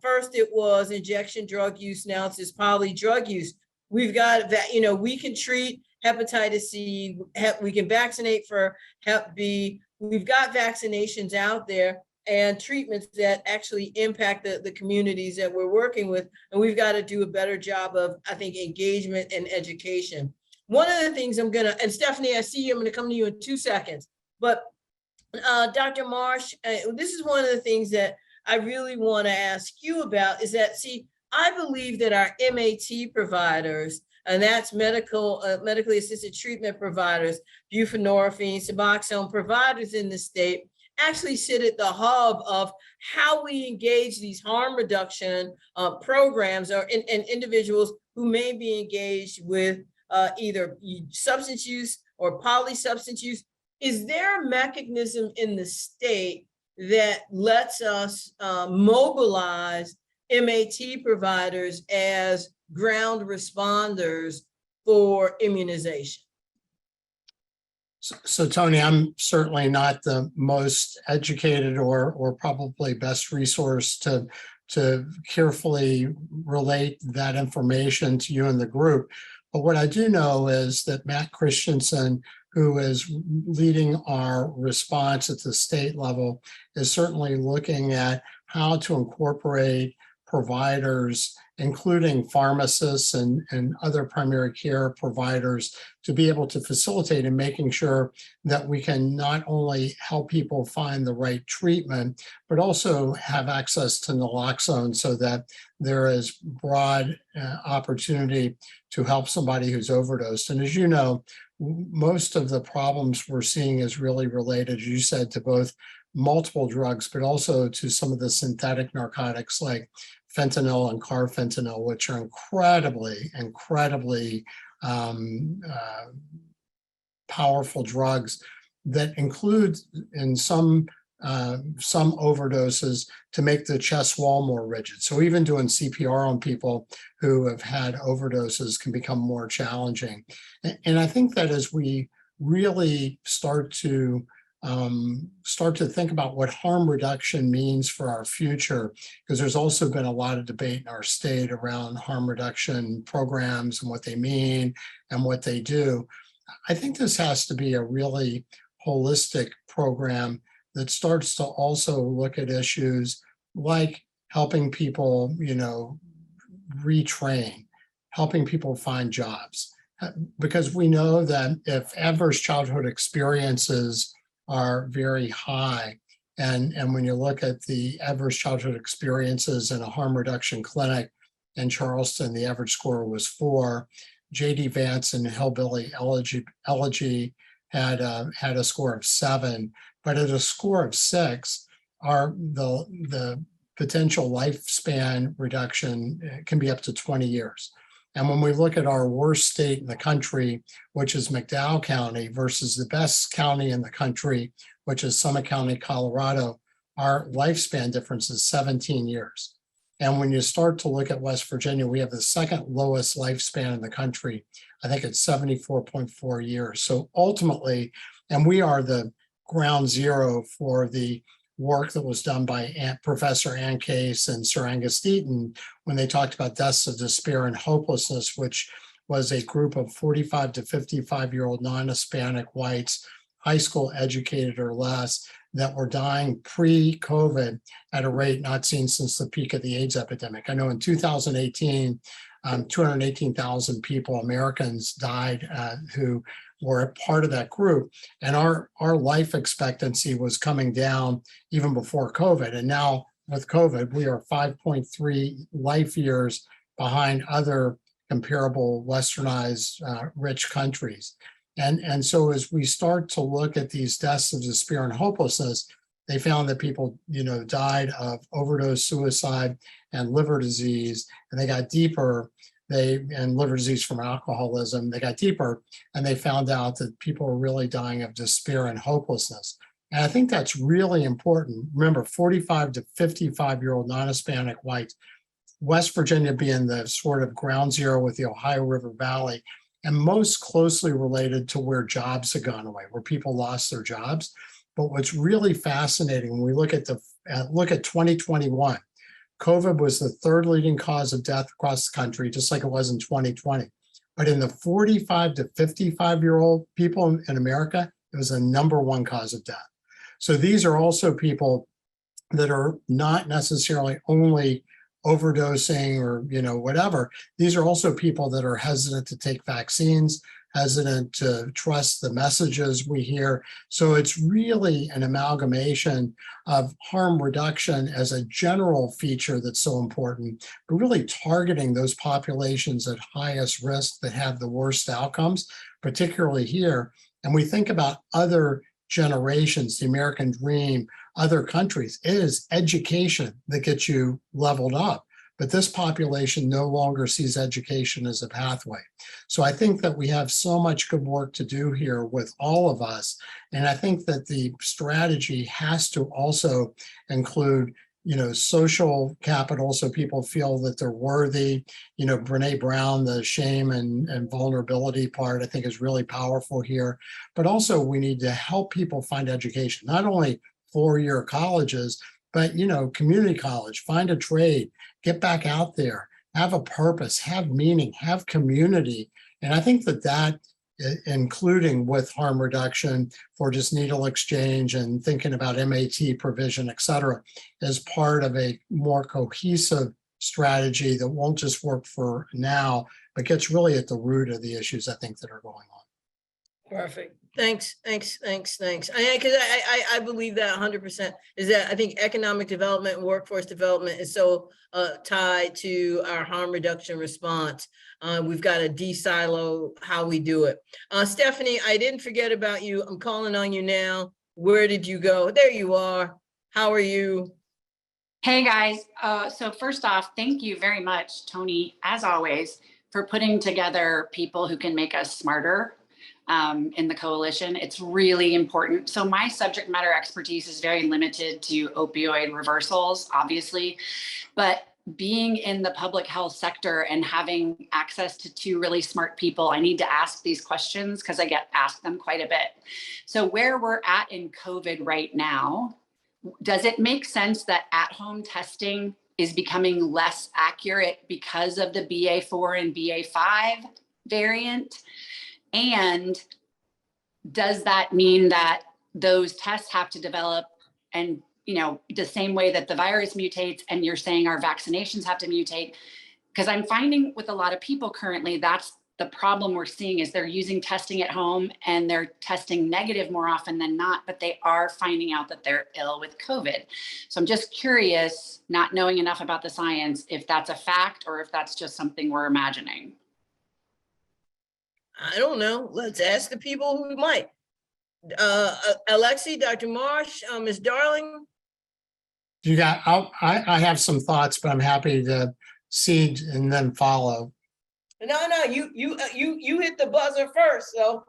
first it was injection drug use, now it's this poly drug use. We've got that, we can treat hepatitis C, we can vaccinate for Hep B. We've got vaccinations out there and treatments that actually impact the communities that we're working with. And we've got to do a better job of, I think, engagement and education. One of the things and Stephanie, I see you, I'm going to come to you in 2 seconds, but Dr. Marsh, this is one of the things that I really want to ask you about is that, I believe that our MAT providers, and that's medically assisted treatment providers, buprenorphine, Suboxone providers in the state, actually sit at the hub of how we engage these harm reduction programs and individuals who may be engaged with either substance use or polysubstance use. Is there a mechanism in the state that lets us mobilize MAT providers as ground responders for immunization? So Tony, I'm certainly not the most educated or probably best resource to carefully relate that information to you and the group. But what I do know is that Matt Christensen, who is leading our response at the state level, is certainly looking at how to incorporate providers, including pharmacists and other primary care providers, to be able to facilitate in making sure that we can not only help people find the right treatment, but also have access to naloxone so that there is broad opportunity to help somebody who's overdosed. And as you know, most of the problems we're seeing is really related, as you said, to both multiple drugs, but also to some of the synthetic narcotics like fentanyl and carfentanil, which are incredibly powerful drugs that include in some overdoses to make the chest wall more rigid. So even doing CPR on people who have had overdoses can become more challenging. And I think that as we really start to think about what harm reduction means for our future, because there's also been a lot of debate in our state around harm reduction programs and what they mean and what they do. I think this has to be a really holistic program that starts to also look at issues like helping people, retrain, helping people find jobs. Because we know that if adverse childhood experiences are very high, and when you look at the adverse childhood experiences in a harm reduction clinic in Charleston, the average score was 4. J.D. Vance and Hillbilly Elegy had a score of 7, but at a score of 6, the potential lifespan reduction can be up to 20 years. And when we look at our worst state in the country, which is McDowell County, versus the best county in the country, which is Summit County, Colorado, our lifespan difference is 17 years. And when you start to look at West Virginia, we have the second lowest lifespan in the country. I think it's 74.4 years. So ultimately, and we are the ground zero for the work that was done by Professor Ann Case and Sir Angus Deaton when they talked about deaths of despair and hopelessness, which was a group of 45 to 55-year-old non-Hispanic whites, high school educated or less, that were dying pre-COVID at a rate not seen since the peak of the AIDS epidemic. I know in 2018, 218,000 people, Americans, died who were a part of that group. And our life expectancy was coming down even before COVID. And now with COVID, we are 5.3 life years behind other comparable westernized rich countries. And so as we start to look at these deaths of despair and hopelessness, they found that people, died of overdose, suicide, and liver disease, and they got deeper. And liver disease from alcoholism, they got deeper, and they found out that people were really dying of despair and hopelessness. And I think that's really important. Remember, 45 to 55-year-old non-Hispanic whites, West Virginia being the sort of ground zero with the Ohio River Valley, and most closely related to where jobs have gone away, where people lost their jobs. But what's really fascinating when we look at 2021, COVID was the third leading cause of death across the country, just like it was in 2020. But in the 45 to 55-year-old people in America, it was the #1 cause of death. So these are also people that are not necessarily only overdosing or whatever. These are also people that are hesitant to take vaccines, hesitant to trust the messages we hear. So it's really an amalgamation of harm reduction as a general feature that's so important, but really targeting those populations at highest risk that have the worst outcomes, particularly here. And we think about other generations, the American dream, other countries. It is education that gets you leveled up. But this population no longer sees education as a pathway. So I think that we have so much good work to do here with all of us. And I think that the strategy has to also include, social capital, so people feel that they're worthy. Brene Brown, the shame and vulnerability part, I think is really powerful here. But also we need to help people find education, not only four-year colleges, but, community college, find a trade, get back out there, have a purpose, have meaning, have community. And I think that including with harm reduction for just needle exchange and thinking about MAT provision, et cetera, is part of a more cohesive strategy that won't just work for now, but gets really at the root of the issues I think that are going on. Perfect. Thanks. Because I believe that 100% is that I think economic development and workforce development is so tied to our harm reduction response. We've got to de-silo how we do it. Stephanie, I didn't forget about you. I'm calling on you now. Where did you go? There you are. How are you? Hey guys. So first off, thank you very much, Tony, as always, for putting together people who can make us smarter in the coalition. It's really important. So my subject matter expertise is very limited to opioid reversals, obviously, but being in the public health sector and having access to two really smart people, I need to ask these questions because I get asked them quite a bit. So where we're at in COVID right now, does it make sense that at-home testing is becoming less accurate because of the BA4 and BA5 variant? And does that mean that those tests have to develop and, the same way that the virus mutates and you're saying our vaccinations have to mutate? Because I'm finding with a lot of people currently, that's the problem we're seeing is they're using testing at home and they're testing negative more often than not, but they are finding out that they're ill with COVID. So I'm just curious, not knowing enough about the science, if that's a fact or if that's just something we're imagining. I don't know. Let's ask the people who might. Alexi, Dr. Marsh, Ms. Darling. I have some thoughts, but I'm happy to seed and then follow. No, you hit the buzzer first. So,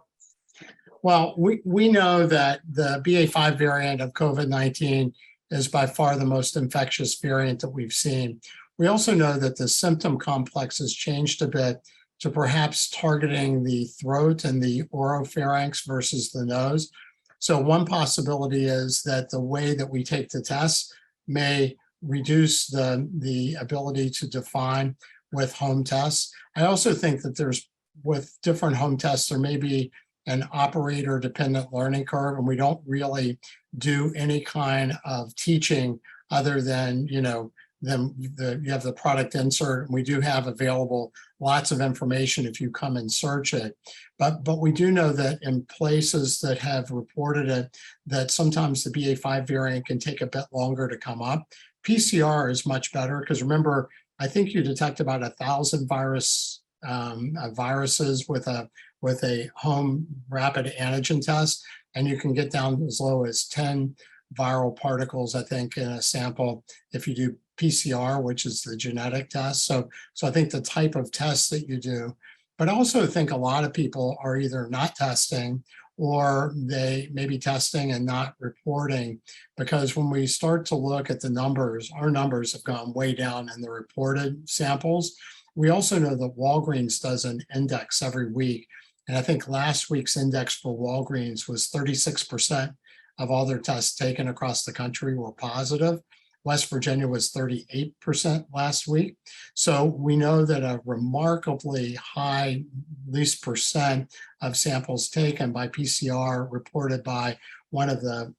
well, we know that the BA5 variant of COVID-19 is by far the most infectious variant that we've seen. We also know that the symptom complex has changed a bit to perhaps targeting the throat and the oropharynx versus the nose. So one possibility is that the way that we take the tests may reduce the ability to define with home tests. I also think that with different home tests, there may be an operator dependent learning curve, and we don't really do any kind of teaching other than, you have the product insert, and we do have available lots of information if you come and search it. But we do know that in places that have reported it, that sometimes the BA5 variant can take a bit longer to come up. PCR is much better because remember, I think you detect about 1,000 virus viruses with a home rapid antigen test, and you can get down as low as 10 viral particles, I think, in a sample if you do PCR, which is the genetic test. So I think the type of tests that you do, but I also think a lot of people are either not testing or they may be testing and not reporting, because when we start to look at the numbers, our numbers have gone way down in the reported samples. We also know that Walgreens does an index every week. And I think last week's index for Walgreens was 36% of all their tests taken across the country were positive. West Virginia was 38% last week. So we know that a remarkably high, least percent of samples taken by PCR reported by one of the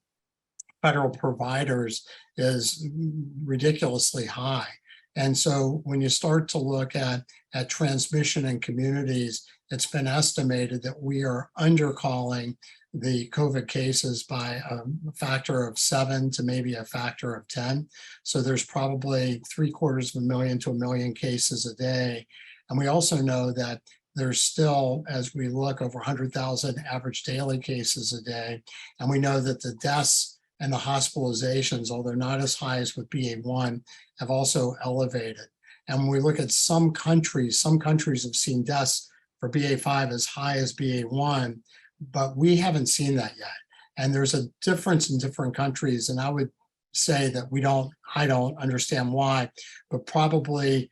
federal providers is ridiculously high. And so when you start to look at transmission in communities, it's been estimated that we are undercalling the COVID cases by a factor of 7 to maybe a factor of 10. So there's probably 750,000 to 1 million cases a day. And we also know that there's still, as we look, over 100,000 average daily cases a day. And we know that the deaths and the hospitalizations, although not as high as with BA1, have also elevated. And when we look at some countries have seen deaths for BA5 as high as BA1, but we haven't seen that yet. And there's a difference in different countries. And I would say that I don't understand why, but probably,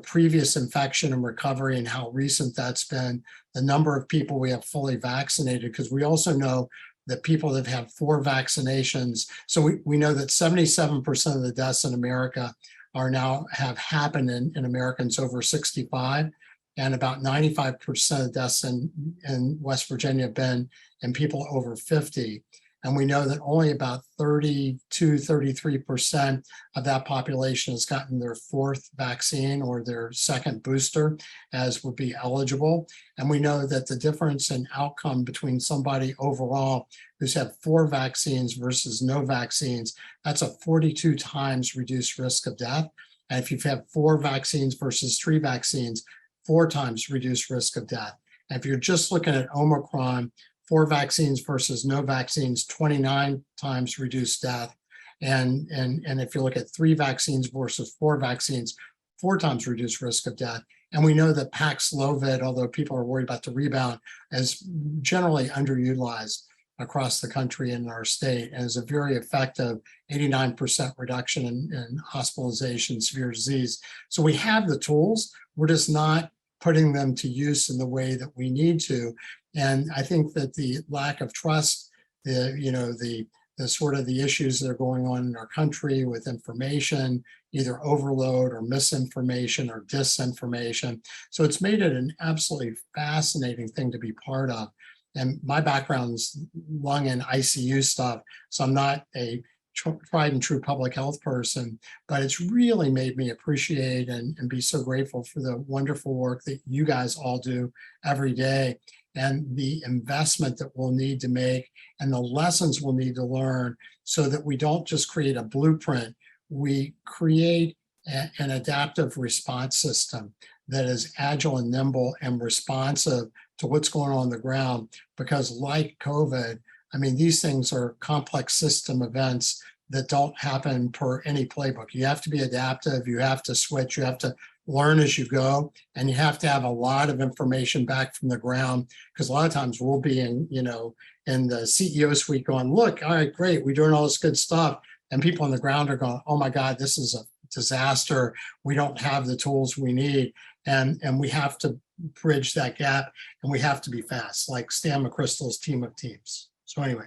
previous infection and recovery and how recent that's been, the number of people we have fully vaccinated, because we also know that people that have 4 vaccinations. So we know that 77% of the deaths in America have happened in Americans over 65. And about 95% of deaths in West Virginia have been in people over 50. And we know that only about 33% of that population has gotten their 4th vaccine or their 2nd booster, as would be eligible. And we know that the difference in outcome between somebody overall who's had 4 vaccines versus no vaccines, that's a 42 times reduced risk of death. And if you've had 4 vaccines versus 3 vaccines, 4 times reduced risk of death. And if you're just looking at Omicron, 4 vaccines versus no vaccines, 29 times reduced death. And if you look at 3 vaccines versus 4 vaccines, 4 times reduced risk of death. And we know that Paxlovid, although people are worried about the rebound, is generally underutilized across the country and in our state, and is a very effective 89% reduction in hospitalization, severe disease. So we have the tools, we're just not putting them to use in the way that we need to. And I think that the lack of trust, the sort of the issues that are going on in our country with information, either overload or misinformation or disinformation. So it's made it an absolutely fascinating thing to be part of. And my background's lung and ICU stuff, so I'm not a tried and true public health person, but it's really made me appreciate and be so grateful for the wonderful work that you guys all do every day, and the investment that we'll need to make and the lessons we'll need to learn, so that we don't just create a blueprint, we create an adaptive response system that is agile and nimble and responsive to what's going on the ground. Because like COVID, I mean, these things are complex system events that don't happen per any playbook. You have to be adaptive, you have to switch, you have to learn as you go, and you have to have a lot of information back from the ground, because a lot of times we'll be in the CEO suite going, look, all right, great, we're doing all this good stuff. And people on the ground are going, oh my God, this is a disaster. We don't have the tools we need. And we have to bridge that gap, and we have to be fast, like Stan McChrystal's team of teams. So anyway.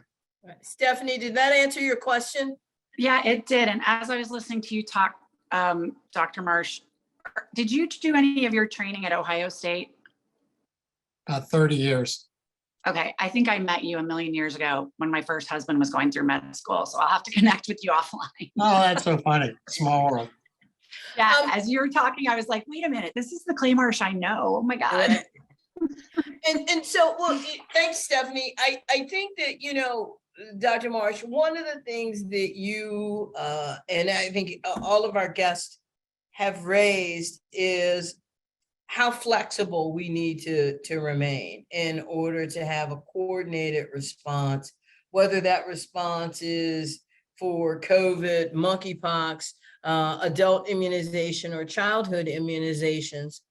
Stephanie, did that answer your question? Yeah, it did. And as I was listening to you talk, Dr. Marsh, did you do any of your training at Ohio State? About 30 years. Okay, I think I met you a million years ago when my first husband was going through med school. So I'll have to connect with you offline. Oh, that's so funny. Small world. Yeah, as you were talking, I was like, wait a minute, this is the Clay Marsh I know. Oh my God. Right. And so, well, thanks, Stephanie. I think that, Dr. Marsh, one of the things that you and I think all of our guests have raised is how flexible we need to remain in order to have a coordinated response, whether that response is for COVID, monkeypox, adult immunization, or childhood immunizations.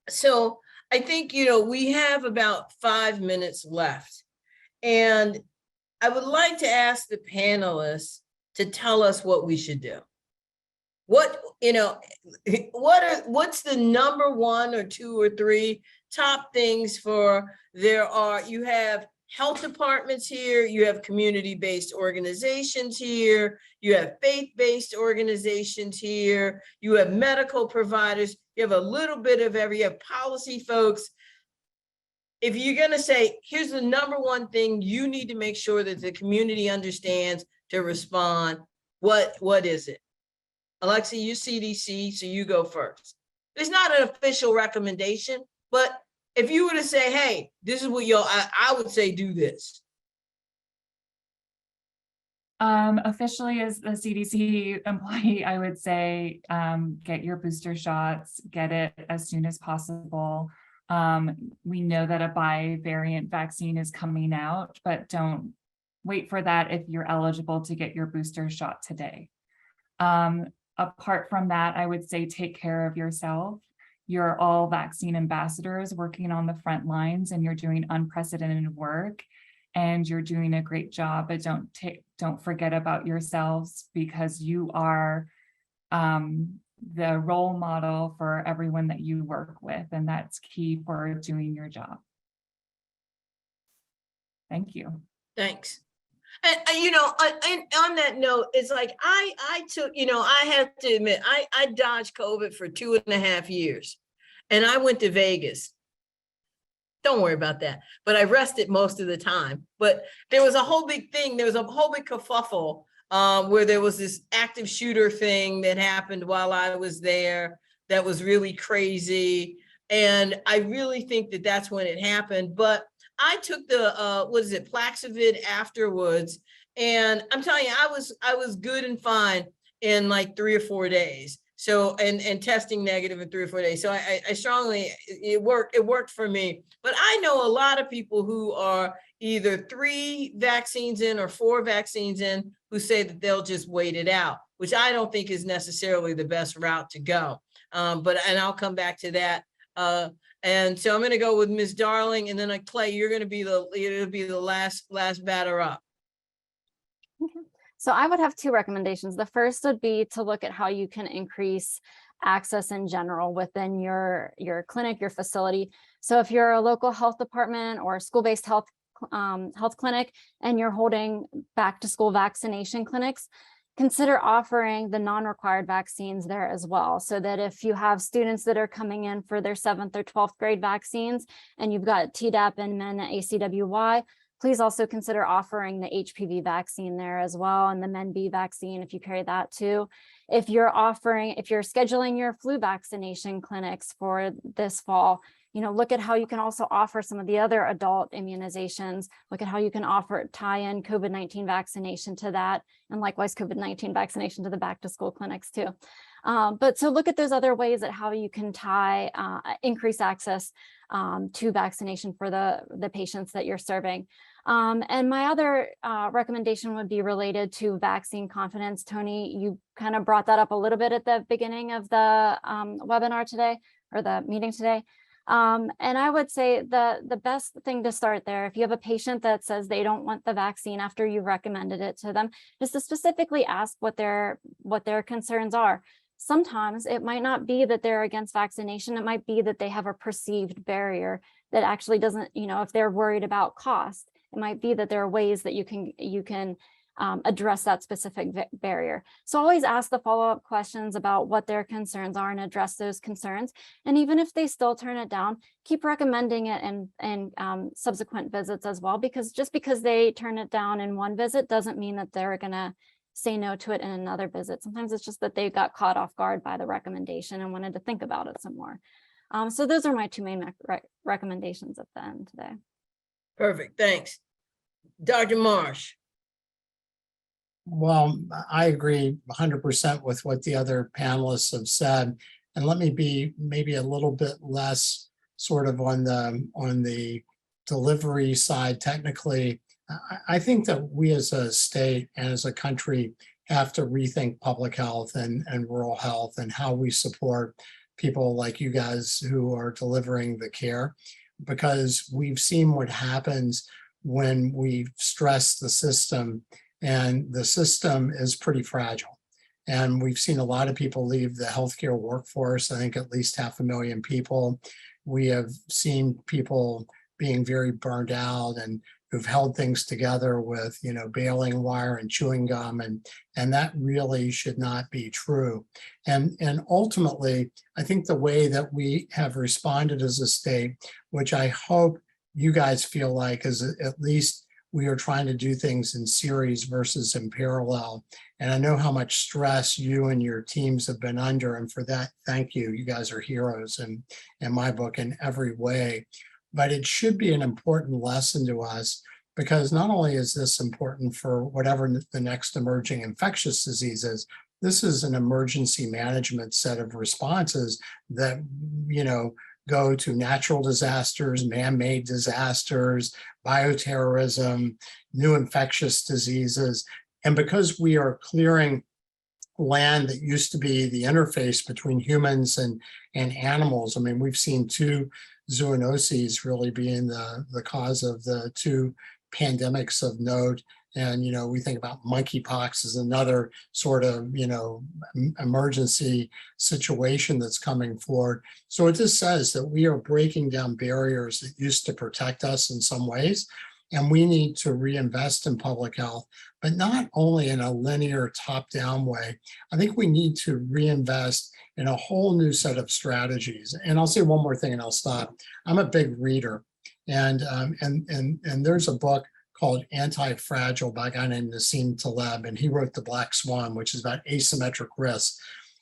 So I think, we have about 5 minutes left. And I would like to ask the panelists to tell us what we should do. What's the number 1 or 2 or 3 top things you have health departments here, you have community-based organizations here, you have faith-based organizations here, you have medical providers, you have a little bit of you have policy folks. If you're going to say, here's the number 1 thing you need to make sure that the community understands to respond, what is it? Alexa, you CDC, so you go first. It's not an official recommendation, but if you were to say, hey, this is what I would say, do this. Officially, as the CDC employee, I would say, get your booster shots, get it as soon as possible. We know that a bivalent vaccine is coming out, but don't wait for that if you're eligible to get your booster shot today. Apart from that, I would say take care of yourself. You're all vaccine ambassadors working on the front lines, and you're doing unprecedented work, and you're doing a great job, but don't forget about yourselves, because you are the role model for everyone that you work with, and that's key for doing your job. Thank you. Thanks. And on that note, it's like I took, I have to admit, I dodged COVID for 2.5 years, and I went to Vegas. Don't worry about that. But I rested most of the time. But there was a whole big thing. There was a whole big kerfuffle where there was this active shooter thing that happened while I was there that was really crazy. And I really think that that's when it happened. But I took the, Plaxavid afterwards. And I'm telling you, I was good and fine in like 3 or 4 days. So, and testing negative in 3 or 4 days. So I strongly, it worked for me. But I know a lot of people who are either 3 vaccines in or 4 vaccines in who say that they'll just wait it out, which I don't think is necessarily the best route to go. And I'll come back to that. And so I'm going to go with Ms. Darling, and then Clay, you're going to be the last batter up. Okay. So I would have 2 recommendations. The first would be to look at how you can increase access in general within your clinic, your facility. So if you're a local health department or a school-based health clinic, and you're holding back to school vaccination clinics, consider offering the non-required vaccines there as well, so that if you have students that are coming in for their 7th or 12th grade vaccines, and you've got Tdap and Men ACWY, please also consider offering the HPV vaccine there as well, and the Men B vaccine if you carry that too. If you're scheduling your flu vaccination clinics for this fall, look at how you can also offer some of the other adult immunizations. Look at how you can tie in COVID-19 vaccination to that, and likewise COVID-19 vaccination to the back to school clinics too. But so look at those other ways at how you can increase access to vaccination for the patients that you're serving. And my other recommendation would be related to vaccine confidence. Tony, you kind of brought that up a little bit at the beginning of the webinar today, or the meeting today. And I would say the best thing to start there, if you have a patient that says they don't want the vaccine after you've recommended it to them, is to specifically ask what their concerns are. Sometimes it might not be that they're against vaccination. It might be that they have a perceived barrier that actually doesn't, if they're worried about cost, it might be that there are ways that you can address that specific barrier. So always ask the follow-up questions about what their concerns are and address those concerns. And even if they still turn it down, keep recommending it in subsequent visits as well, because just because they turn it down in one visit doesn't mean that they're going to say no to it in another visit. Sometimes it's just that they got caught off guard by the recommendation and wanted to think about it some more. So those are my 2 main recommendations at the end today. Perfect, thanks. Dr. Marsh. Well, I agree 100% with what the other panelists have said. And let me be maybe a little bit less sort of on the delivery side technically. I think that we as a state and as a country have to rethink public health and rural health and how we support people like you guys who are delivering the care, because we've seen what happens when we stress the system, and the system is pretty fragile. And we've seen a lot of people leave the healthcare workforce, I think at least 500,000 people. We have seen people being very burned out and who've held things together with, baling wire and chewing gum, and that really should not be true. And ultimately, I think the way that we have responded as a state, which I hope you guys feel like is at least we are trying to do things in series versus in parallel. And I know how much stress you and your teams have been under, and for that, thank you. You guys are heroes in my book in every way. But it should be an important lesson to us, because not only is this important for whatever the next emerging infectious disease is, this is an emergency management set of responses that, go to natural disasters, man-made disasters, bioterrorism, new infectious diseases. And because we are clearing land that used to be the interface between humans and animals, I mean, we've seen 2 zoonoses really being the cause of the 2 pandemics of note. And, we think about monkeypox as another sort of, emergency situation that's coming forward. So it just says that we are breaking down barriers that used to protect us in some ways. And we need to reinvest in public health, but not only in a linear top-down way. I think we need to reinvest in a whole new set of strategies. And I'll say one more thing and I'll stop. I'm a big reader, and there's a book called Anti-Fragile by a guy named Nassim Taleb, and he wrote The Black Swan, which is about asymmetric risk.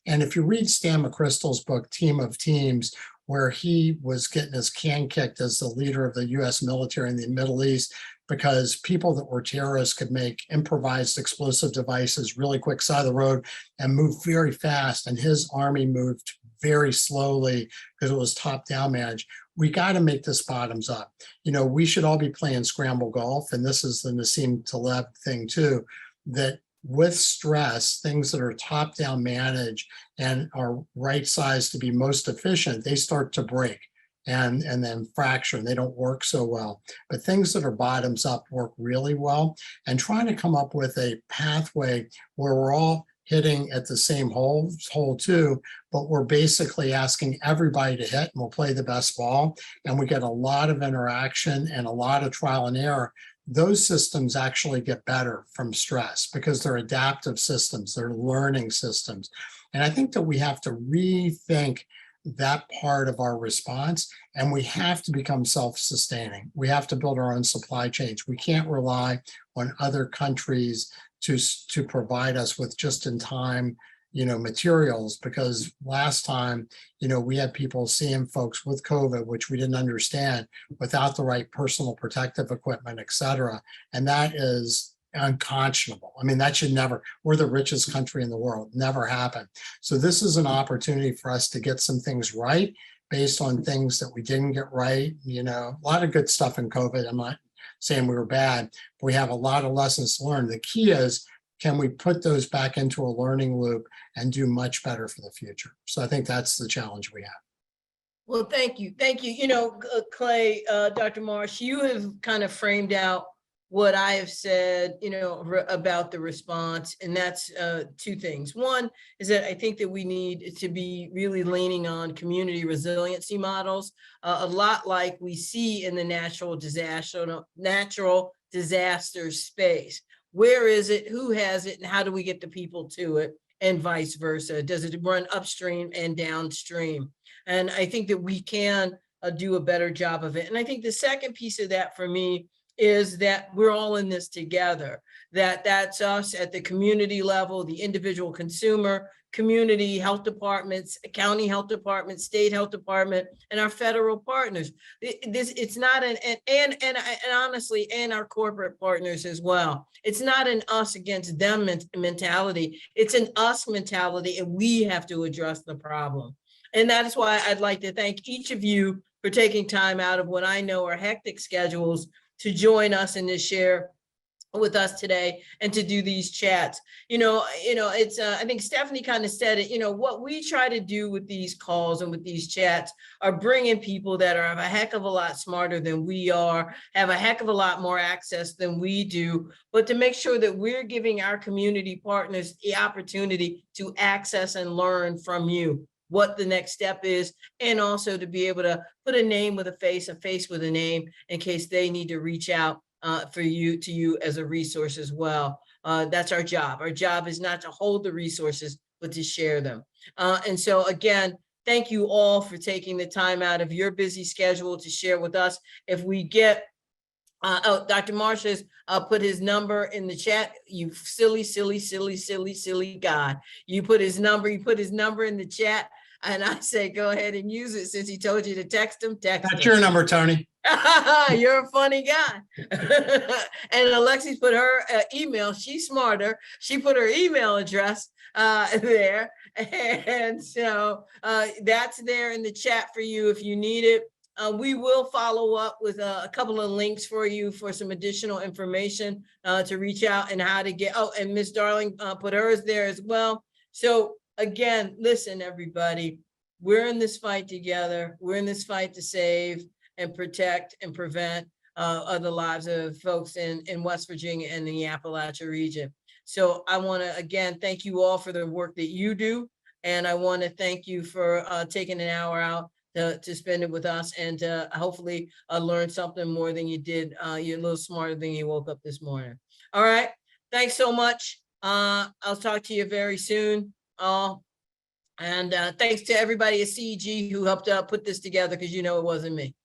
And if you read Stan McChrystal's book, Team of Teams, where he was getting his can kicked as the leader of the US military in the Middle East, because people that were terrorists could make improvised explosive devices really quick side of the road and move very fast. And his army moved very slowly because it was top-down managed. We got to make this bottoms up. We should all be playing scramble golf. And this is the Nassim Taleb thing too, that with stress, things that are top-down managed and are right-sized to be most efficient, they start to break and then fracture, and they don't work so well. But things that are bottoms up work really well. And trying to come up with a pathway where we're all hitting at the same hole too, but we're basically asking everybody to hit, and we'll play the best ball. And we get a lot of interaction and a lot of trial and error. Those systems actually get better from stress because they're adaptive systems, they're learning systems. And I think that we have to rethink that part of our response, and we have to become self-sustaining. We have to build our own supply chains. We can't rely on other countries to provide us with just-in-time materials, because last time we had people seeing folks with COVID, which we didn't understand, without the right personal protective equipment, et cetera. And that is unconscionable. I mean, that should never, we're the richest country in the world, never happen. So this is an opportunity for us to get some things right based on things that we didn't get right. A lot of good stuff in COVID. I'm not saying we were bad, but we have a lot of lessons learned. The key is, can we put those back into a learning loop and do much better for the future? So I think that's the challenge we have. Well, thank you. Thank you. Clay, Dr. Marsh, you have kind of framed out what I have said, about the response. And that's 2 things. One is that I think that we need to be really leaning on community resiliency models, a lot like we see in the natural disaster space. Where is it? Who has it? And how do we get the people to it? And vice versa. Does it run upstream and downstream? And I think that we can do a better job of it. And I think the second piece of that for me is that we're all in this together, that's us at the community level, the individual consumer, community health departments, county health department, state health department, and our federal partners. It's not and honestly, and our corporate partners as well. It's not an us against them mentality. It's an us mentality, and we have to address the problem. And that is why I'd like to thank each of you for taking time out of what I know are hectic schedules to join us and to share with us today and to do these chats. It's I think Stephanie kind of said it, what we try to do with these calls and with these chats are bringing people that are a heck of a lot smarter than we are, have a heck of a lot more access than we do, but to make sure that we're giving our community partners the opportunity to access and learn from you what the next step is, and also to be able to put a name with a face with a name in case they need to reach out to you as a resource as well. That's our job. Our job is not to hold the resources, but to share them. And so again, thank you all for taking the time out of your busy schedule to share with us. If we get, Dr. Marsh's put his number in the chat. You silly guy. You put his number in the chat. And I say, go ahead and use it since he told you to text him. That's your number, Tony. You're a funny guy. And Alexis put her email. She's smarter. She put her email address there. And so that's there in the chat for you if you need it. We will follow up with a couple of links for you for some additional information to reach out and how to get. Oh, and Miss Darling put hers there as well. So again, listen, everybody, we're in this fight together. We're in this fight to save and protect and prevent the lives of folks in West Virginia and the Appalachia region. So I want to, again, thank you all for the work that you do. And I want to thank you for taking an hour out to spend it with us and to hopefully learn something more than you did. You're a little smarter than you woke up this morning. All right. Thanks so much. I'll talk to you very soon. And thanks to everybody at CEG who helped put this together, because it wasn't me.